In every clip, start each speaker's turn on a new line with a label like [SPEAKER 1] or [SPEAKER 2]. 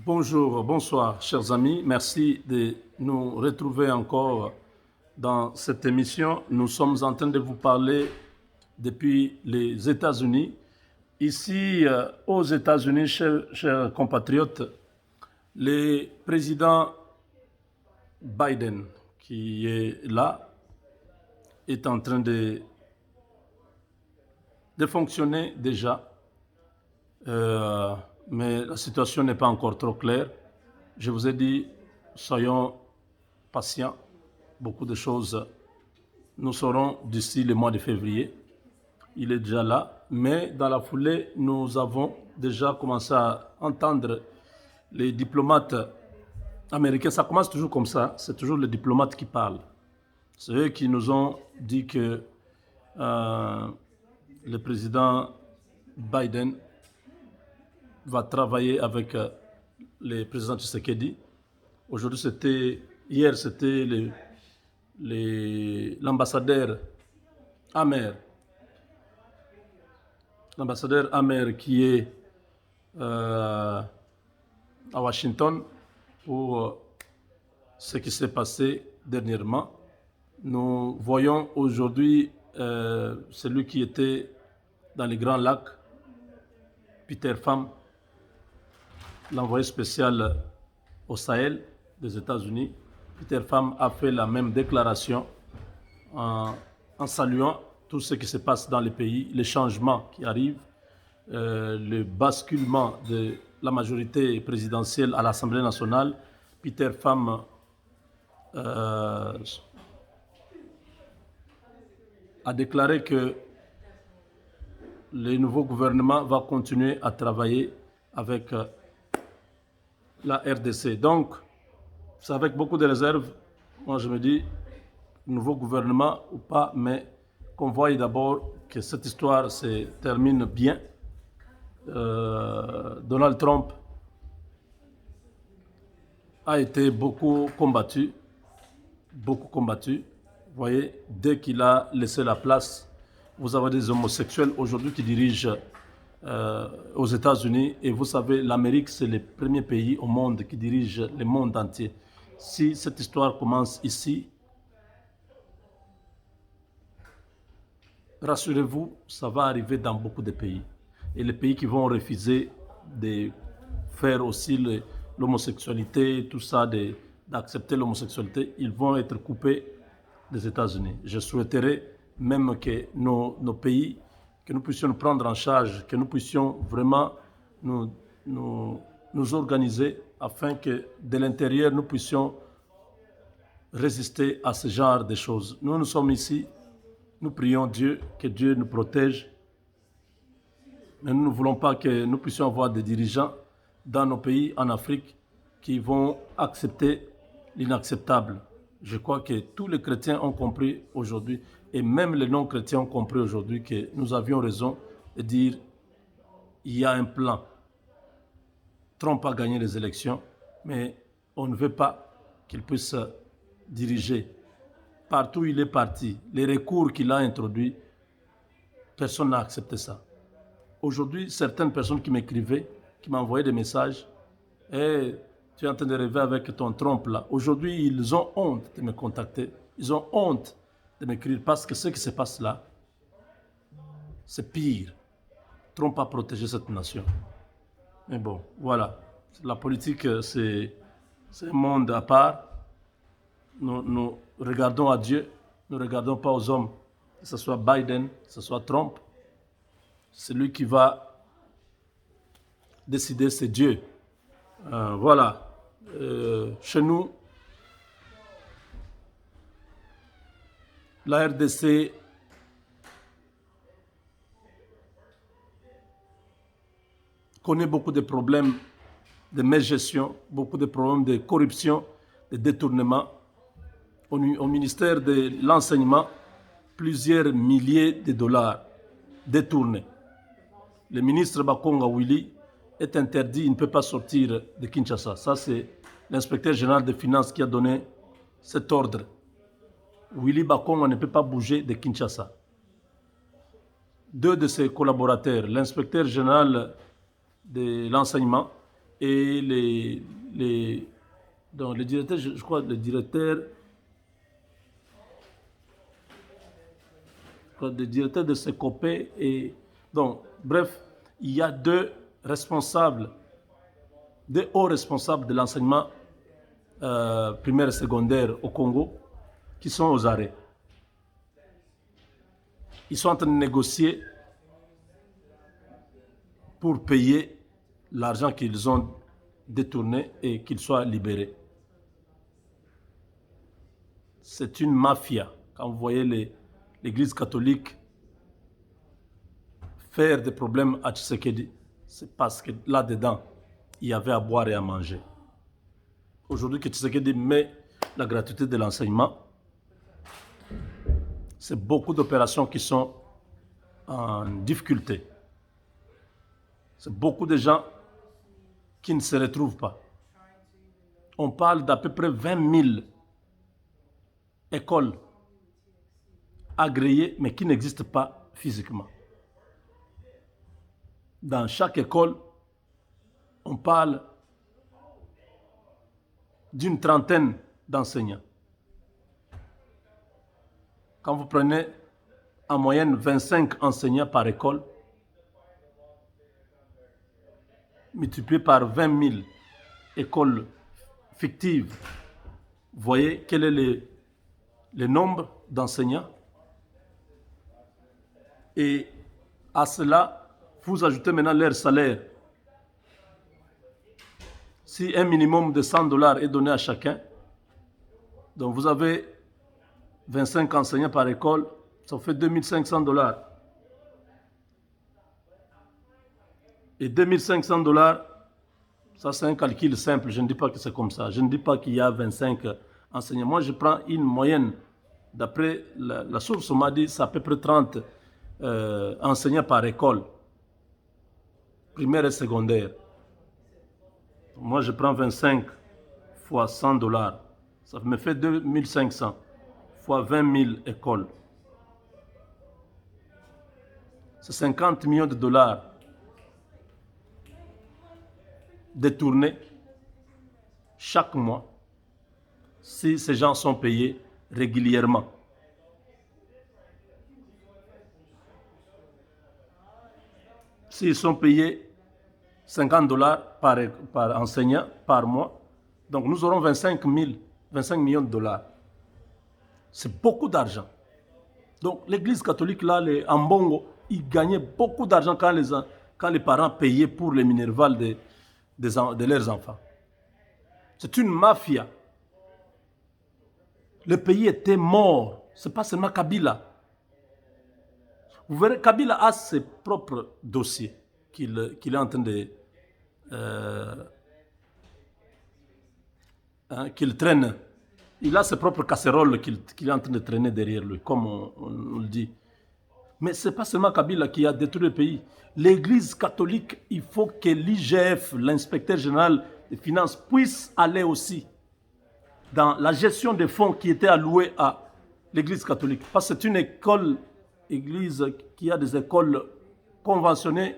[SPEAKER 1] Bonjour, bonsoir, chers amis. Merci de nous retrouver encore dans cette émission. Nous sommes en train de vous parler depuis les États-Unis. Ici, aux États-Unis, chers compatriotes, le président Biden, qui est là, est en train de fonctionner déjà. Mais la situation n'est pas encore trop claire. Je vous ai dit, soyons patients. Beaucoup de choses nous saurons d'ici le mois de février. Il est déjà là. Mais dans la foulée, nous avons déjà commencé à entendre les diplomates américains. Ça commence toujours comme ça. C'est toujours les diplomates qui parlent. C'est eux qui nous ont dit que le président Biden va travailler avec le président Tshisekedi. Hier c'était l'ambassadeur Amer. L'ambassadeur Amer qui est à Washington pour ce qui s'est passé dernièrement. Nous voyons aujourd'hui celui qui était dans les Grands Lacs, Peter Pham, l'envoyé spécial au Sahel des États-Unis. Peter Pham a fait la même déclaration en saluant tout ce qui se passe dans les pays, les changements qui arrivent, le basculement de la majorité présidentielle à l'Assemblée nationale. Peter Pham a déclaré que le nouveau gouvernement va continuer à travailler avec la RDC. Donc, c'est avec beaucoup de réserves. Moi, je me dis, nouveau gouvernement ou pas, mais qu'on voie d'abord que cette histoire se termine bien. Donald Trump a été beaucoup combattu. Vous voyez, dès qu'il a laissé la place, vous avez des homosexuels aujourd'hui qui dirigent aux États-Unis. Et vous savez, l'Amérique, c'est le premier pays au monde qui dirige le monde entier. Si cette histoire commence ici, rassurez-vous, ça va arriver dans beaucoup de pays. Et les pays qui vont refuser de faire aussi l'homosexualité, tout ça, d'accepter l'homosexualité, ils vont être coupés des États-Unis. Je souhaiterais même que nos pays, que nous puissions nous prendre en charge, que nous puissions vraiment nous organiser afin que de l'intérieur, nous puissions résister à ce genre de choses. Nous sommes ici, nous prions Dieu, que Dieu nous protège, mais nous ne voulons pas que nous puissions avoir des dirigeants dans nos pays en Afrique qui vont accepter l'inacceptable. Je crois que tous les chrétiens ont compris aujourd'hui, et même les non-chrétiens ont compris aujourd'hui que nous avions raison de dire il y a un plan. Trump a gagné les élections, mais on ne veut pas qu'il puisse diriger. Partout où il est parti, les recours qu'il a introduits, personne n'a accepté ça. Aujourd'hui, certaines personnes qui m'écrivaient, qui m'envoyaient des messages, hey, tu es en train de rêver avec ton Trump là. Aujourd'hui, ils ont honte de me contacter. Ils ont honte de m'écrire parce que ce qui se passe là, c'est pire. Trump a protégé cette nation. Mais bon, voilà. La politique, c'est un monde à part. Nous regardons à Dieu. Nous ne regardons pas aux hommes. Que ce soit Biden, que ce soit Trump. C'est lui qui va décider, c'est Dieu. Voilà. Chez nous, la RDC connaît beaucoup de problèmes de mégestion, beaucoup de problèmes de corruption, de détournement. Au ministère de l'enseignement, plusieurs milliers de dollars détournés. Le ministre Bakonga Willy est interdit, il ne peut pas sortir de Kinshasa. Ça, c'est l'inspecteur général des finances qui a donné cet ordre. Willy Bakonga ne peut pas bouger de Kinshasa. Deux de ses collaborateurs, l'inspecteur général de l'enseignement et donc le directeur, je crois, le directeur de Secopé. Et donc, bref, il y a deux hauts responsables de l'enseignement primaire et secondaire au Congo qui sont aux arrêts. Ils sont en train de négocier pour payer l'argent qu'ils ont détourné et qu'ils soient libérés. C'est une mafia. Quand vous voyez l'Église catholique faire des problèmes à Tshisekedi, c'est parce que là-dedans, il y avait à boire et à manger. Aujourd'hui, que Tshisekedi met la gratuité de l'enseignement, c'est beaucoup d'opérations qui sont en difficulté. C'est beaucoup de gens qui ne se retrouvent pas. On parle d'à peu près 20 000 écoles agréées, mais qui n'existent pas physiquement. Dans chaque école, on parle d'une trentaine d'enseignants. Quand vous prenez en moyenne 25 enseignants par école, multiplié par 20 000 écoles fictives, vous voyez quel est le nombre d'enseignants. Et à cela, vous ajoutez maintenant leur salaire. Si un minimum de $100 est donné à chacun, donc vous avez 25 enseignants par école, ça fait $2500. Et $2500, ça c'est un calcul simple, je ne dis pas que c'est comme ça. Je ne dis pas qu'il y a 25 enseignants. Moi, je prends une moyenne. D'après la source, on m'a dit c'est à peu près 30 enseignants par école, primaire et secondaire. Moi, je prends 25 fois $100. Ça me fait 2500 fois 20 000 écoles. C'est 50 millions de dollars détournés chaque mois si ces gens sont payés régulièrement. S'ils sont payés $50 par enseignant par mois, donc nous aurons 25 millions de dollars. C'est beaucoup d'argent. Donc l'église catholique, là, les Ambongo, ils gagnaient beaucoup d'argent quand les parents payaient pour les minervales de leurs enfants. C'est une mafia. Le pays était mort. Ce n'est pas seulement Kabila. Vous verrez, Kabila a ses propres dossiers qu'il est en train de... qu'il traîne. Il a ses propres casseroles qu'il est en train de traîner derrière lui, comme on le dit. Mais ce n'est pas seulement Kabila qui a détruit le pays. L'église catholique, il faut que l'IGF, l'inspecteur général des finances, puisse aller aussi dans la gestion des fonds qui étaient alloués à l'église catholique. Parce que c'est une église qui a des écoles conventionnées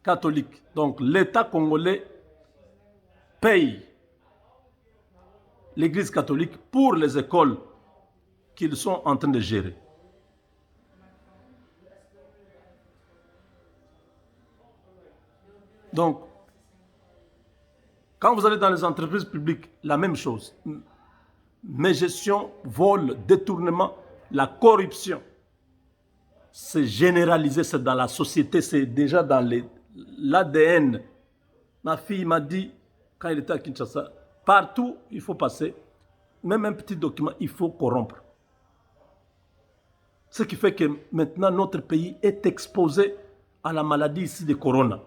[SPEAKER 1] catholiques. Donc l'État congolais paye l'église catholique pour les écoles qu'ils sont en train de gérer. Donc, quand vous allez dans les entreprises publiques, la même chose. Mégestion, vol, détournement, la corruption, c'est généralisé, c'est dans la société, c'est déjà dans l'ADN. Ma fille m'a dit, quand elle était à Kinshasa, partout, il faut passer, même un petit document, il faut corrompre. Ce qui fait que maintenant, notre pays est exposé à la maladie ici de Corona.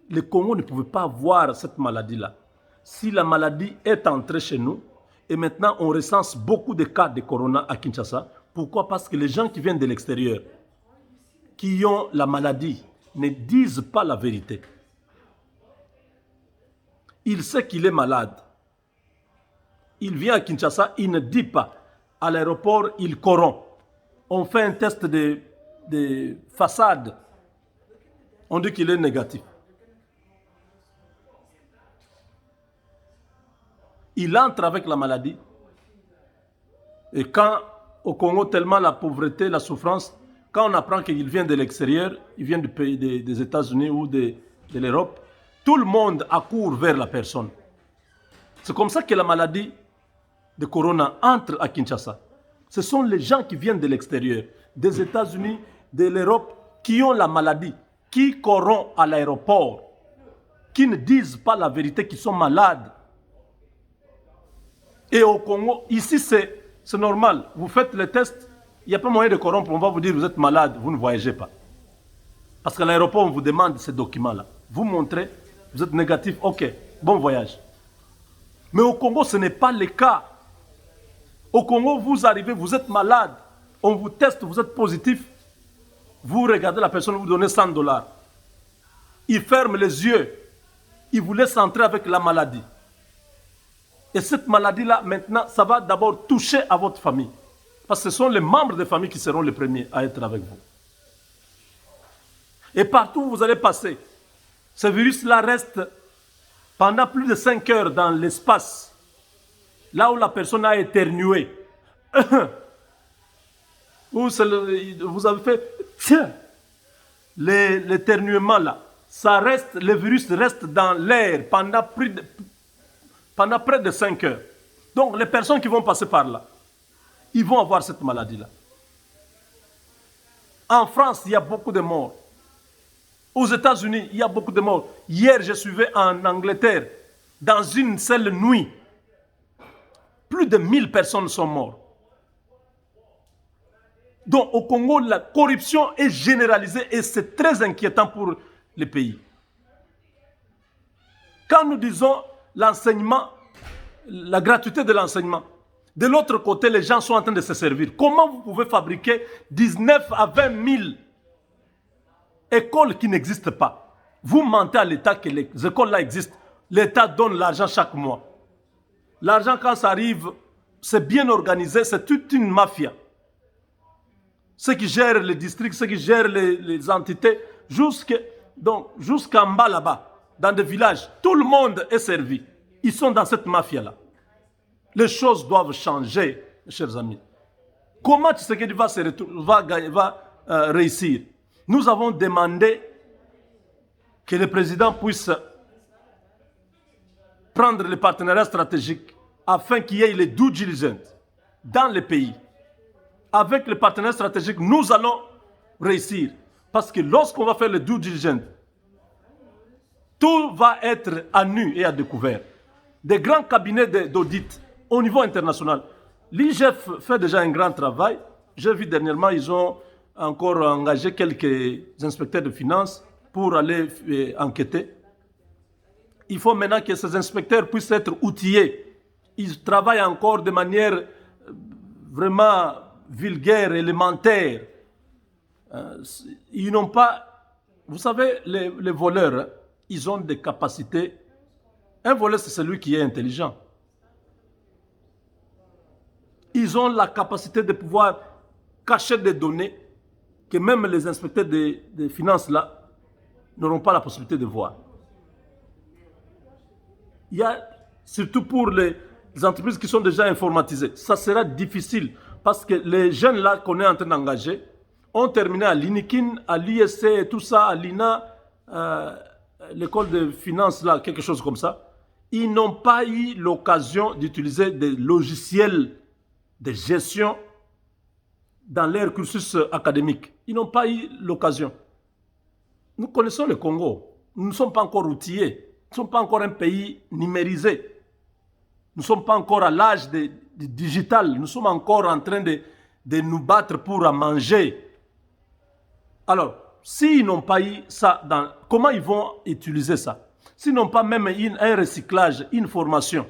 [SPEAKER 1] Le Congo ne pouvait pas voir cette maladie-là. Si la maladie est entrée chez nous, et maintenant on recense beaucoup de cas de Corona à Kinshasa, pourquoi? Parce que les gens qui viennent de l'extérieur, qui ont la maladie, ne disent pas la vérité. Il sait qu'il est malade. Il vient à Kinshasa, il ne dit pas. À l'aéroport, il corrompt. On fait un test de façade. On dit qu'il est négatif. il entre avec la maladie. Et quand, au Congo, tellement la pauvreté, la souffrance, quand on apprend qu'il vient de l'extérieur, il vient du pays des États-Unis ou de l'Europe, tout le monde accourt vers la personne. C'est comme ça que la maladie de Corona entre à Kinshasa. Ce sont les gens qui viennent de l'extérieur, des États-Unis, de l'Europe, qui ont la maladie, qui courent à l'aéroport, qui ne disent pas la vérité, qui sont malades. Et au Congo, ici c'est normal. Vous faites les tests, il n'y a pas moyen de corrompre. On va vous dire vous êtes malade, vous ne voyagez pas. Parce qu'à l'aéroport, on vous demande ces documents-là. Vous montrez, vous êtes négatif, ok, bon voyage. Mais au Congo, ce n'est pas le cas. Au Congo, vous arrivez, vous êtes malade, on vous teste, vous êtes positif, vous regardez la personne, vous donnez $100. Il ferme les yeux, il vous laisse entrer avec la maladie. Et cette maladie-là, maintenant, ça va d'abord toucher à votre famille. Parce que ce sont les membres de famille qui seront les premiers à être avec vous. Et partout où vous allez passer, ce virus-là reste pendant plus de 5 heures dans l'espace. Là où la personne a éternué. Vous avez fait, tiens, l'éternuement là, ça reste, le virus reste dans l'air pendant près de 5 heures. Donc les personnes qui vont passer par là, ils vont avoir cette maladie-là. En France, il y a beaucoup de morts. Aux États-Unis, il y a beaucoup de morts. Hier, je suivais en Angleterre, dans une seule nuit, plus de 1000 personnes sont mortes. Donc au Congo, la corruption est généralisée et c'est très inquiétant pour les pays. Quand nous disons l'enseignement, la gratuité de l'enseignement, de l'autre côté, les gens sont en train de se servir. Comment vous pouvez fabriquer 19 à 20 000 écoles qui n'existent pas? Vous mentez à l'État que les écoles-là existent. L'État donne l'argent chaque mois. L'argent, quand ça arrive, c'est bien organisé, c'est toute une mafia. Ceux qui gèrent les districts, ceux qui gèrent les entités, jusqu'en bas là-bas, dans des villages, tout le monde est servi. Ils sont dans cette mafia-là. Les choses doivent changer, mes chers amis. Comment Tshisekedi va réussir? Nous avons demandé que le président puisse prendre les partenariats stratégiques afin qu'il y ait les due diligence dans les pays. Avec les partenaires stratégiques, nous allons réussir. Parce que lorsqu'on va faire le due diligence, tout va être à nu et à découvert. Des grands cabinets d'audit au niveau international. L'IGF fait déjà un grand travail. J'ai vu dernièrement, ils ont encore engagé quelques inspecteurs de finances pour aller enquêter. Il faut maintenant que ces inspecteurs puissent être outillés. Ils travaillent encore de manière vraiment vulgaire, élémentaire. Ils n'ont pas... Vous savez, les voleurs, ils ont des capacités. Un voleur, c'est celui qui est intelligent. Ils ont la capacité de pouvoir cacher des données que même les inspecteurs des finances là n'auront pas la possibilité de voir. Il y a, surtout pour les entreprises qui sont déjà informatisées, ça sera difficile parce que les jeunes là qu'on est en train d'engager ont terminé à l'INIKIN, à l'ISC et tout ça, à l'INA, l'école de finances là, quelque chose comme ça. Ils n'ont pas eu l'occasion d'utiliser des logiciels de gestion dans leur cursus académique. Ils n'ont pas eu l'occasion. Nous connaissons le Congo. Nous ne sommes pas encore outillés. Nous ne sommes pas encore un pays numérisé. Nous ne sommes pas encore à l'âge du digital. Nous sommes encore en train de nous battre pour manger. Alors, s'ils n'ont pas eu ça, comment ils vont utiliser ça? S'ils n'ont pas même un recyclage, une formation,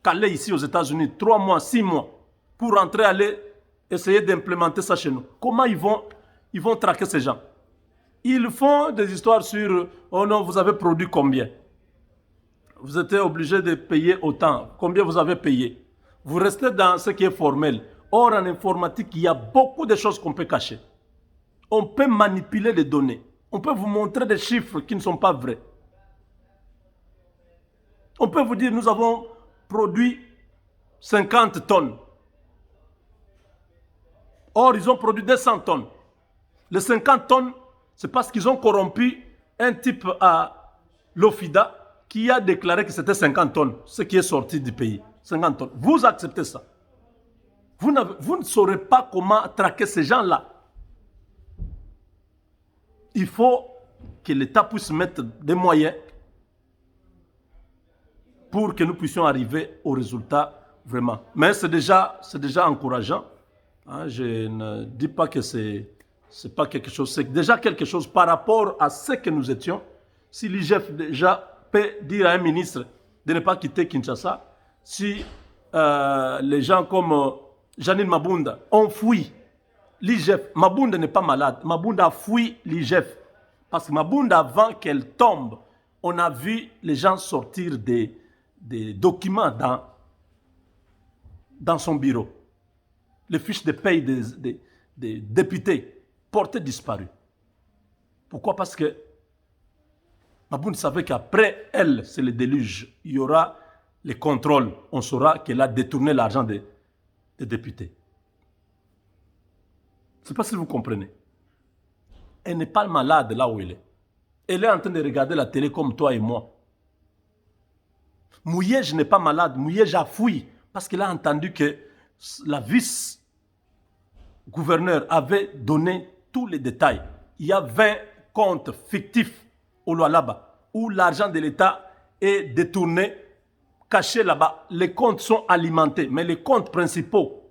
[SPEAKER 1] qu'aller ici aux États-Unis 3 mois, 6 mois, pour rentrer, aller essayer d'implémenter ça chez nous. Comment ils vont traquer ces gens? Ils font des histoires sur « Oh non, vous avez produit combien? Vous êtes obligé de payer autant. Combien vous avez payé? » Vous restez dans ce qui est formel. Or, en informatique, il y a beaucoup de choses qu'on peut cacher. On peut manipuler les données. On peut vous montrer des chiffres qui ne sont pas vrais. On peut vous dire, nous avons produit 50 tonnes. Or, ils ont produit 200 tonnes. Les 50 tonnes, c'est parce qu'ils ont corrompu un type à l'OFIDA qui a déclaré que c'était 50 tonnes, ce qui est sorti du pays. 50 tonnes. Vous acceptez ça. Vous ne saurez pas comment traquer ces gens-là. Il faut que l'État puisse mettre des moyens pour que nous puissions arriver au résultat vraiment. Mais c'est déjà encourageant. Hein, je ne dis pas que c'est pas quelque chose, c'est déjà quelque chose par rapport à ce que nous étions. Si l'IGF déjà peut dire à un ministre de ne pas quitter Kinshasa, si les gens comme Janine Mabunda ont fui l'IGF, Mabunda n'est pas malade, Mabunda a fui l'IGF. Parce que Mabunda, avant qu'elle tombe, on a vu les gens sortir des documents dans son bureau. Les fiches de paye des députés portaient disparu. Pourquoi? Parce que Mabunda savait qu'après elle, c'est le déluge. Il y aura les contrôles. On saura qu'elle a détourné l'argent des députés. Je ne sais pas si vous comprenez. Elle n'est pas malade là où elle est. Elle est en train de regarder la télé comme toi et moi. Mouyej n'est pas malade. Mouyej a fui parce qu'elle a entendu que la vice-gouverneur avait donné tous les détails. Il y a 20 comptes fictifs au Lualaba où l'argent de l'État est détourné, caché là-bas. Les comptes sont alimentés, mais les comptes principaux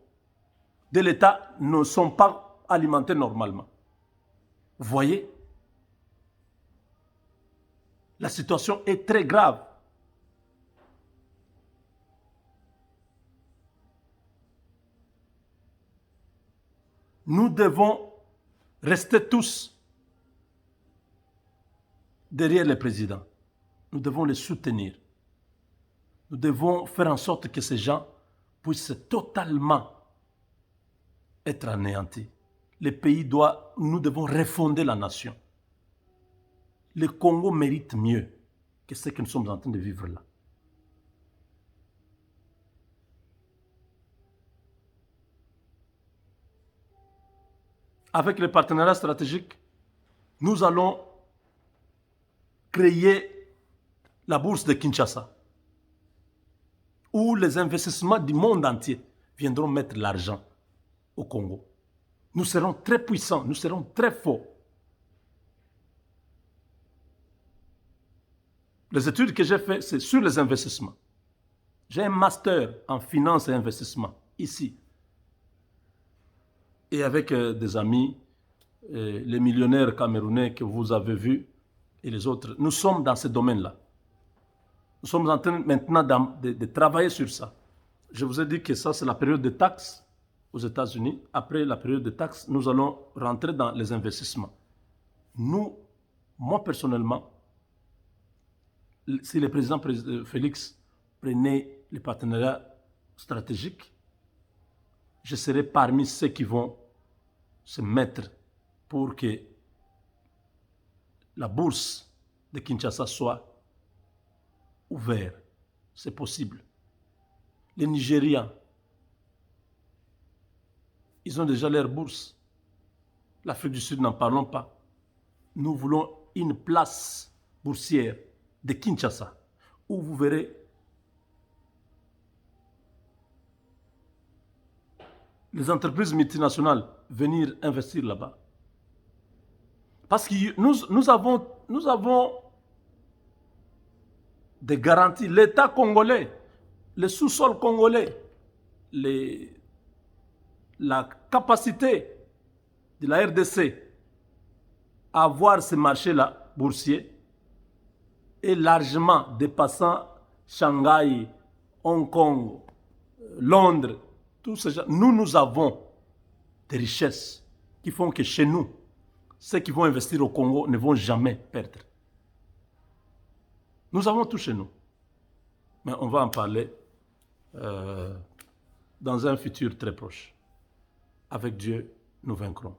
[SPEAKER 1] de l'État ne sont pas alimentés normalement. Vous voyez? La situation est très grave. Nous devons rester tous derrière le président. Nous devons les soutenir. Nous devons faire en sorte que ces gens puissent totalement être anéantis. Nous devons refonder la nation. Le Congo mérite mieux que ce que nous sommes en train de vivre là. Avec les partenariats stratégiques, nous allons créer la bourse de Kinshasa, où les investissements du monde entier viendront mettre l'argent au Congo. Nous serons très puissants, nous serons très forts. Les études que j'ai faites, c'est sur les investissements. J'ai un master en finance et investissement, ici. Et avec des amis, les millionnaires camerounais que vous avez vus, et les autres, nous sommes dans ce domaine-là. Nous sommes en train maintenant de travailler sur ça. Je vous ai dit que ça, c'est la période de taxes aux États-Unis. Après la période de taxes, nous allons rentrer dans les investissements. Moi personnellement, si le président Félix prenait les partenariats stratégiques, je serai parmi ceux qui vont se mettre pour que la bourse de Kinshasa soit ouverte. C'est possible. Les Nigérians, ils ont déjà leur bourse. L'Afrique du Sud, n'en parlons pas. Nous voulons une place boursière de Kinshasa, où vous verrez les entreprises multinationales venir investir là-bas. Parce que nous avons des garanties. L'État congolais, le sous-sol congolais, la capacité de la RDC à avoir ce marché-là boursier est largement dépassant Shanghai, Hong Kong, Londres, tous ces gens. Nous avons des richesses qui font que chez nous, ceux qui vont investir au Congo ne vont jamais perdre. Nous avons tout chez nous. Mais on va en parler dans un futur très proche. Avec Dieu, nous vaincrons.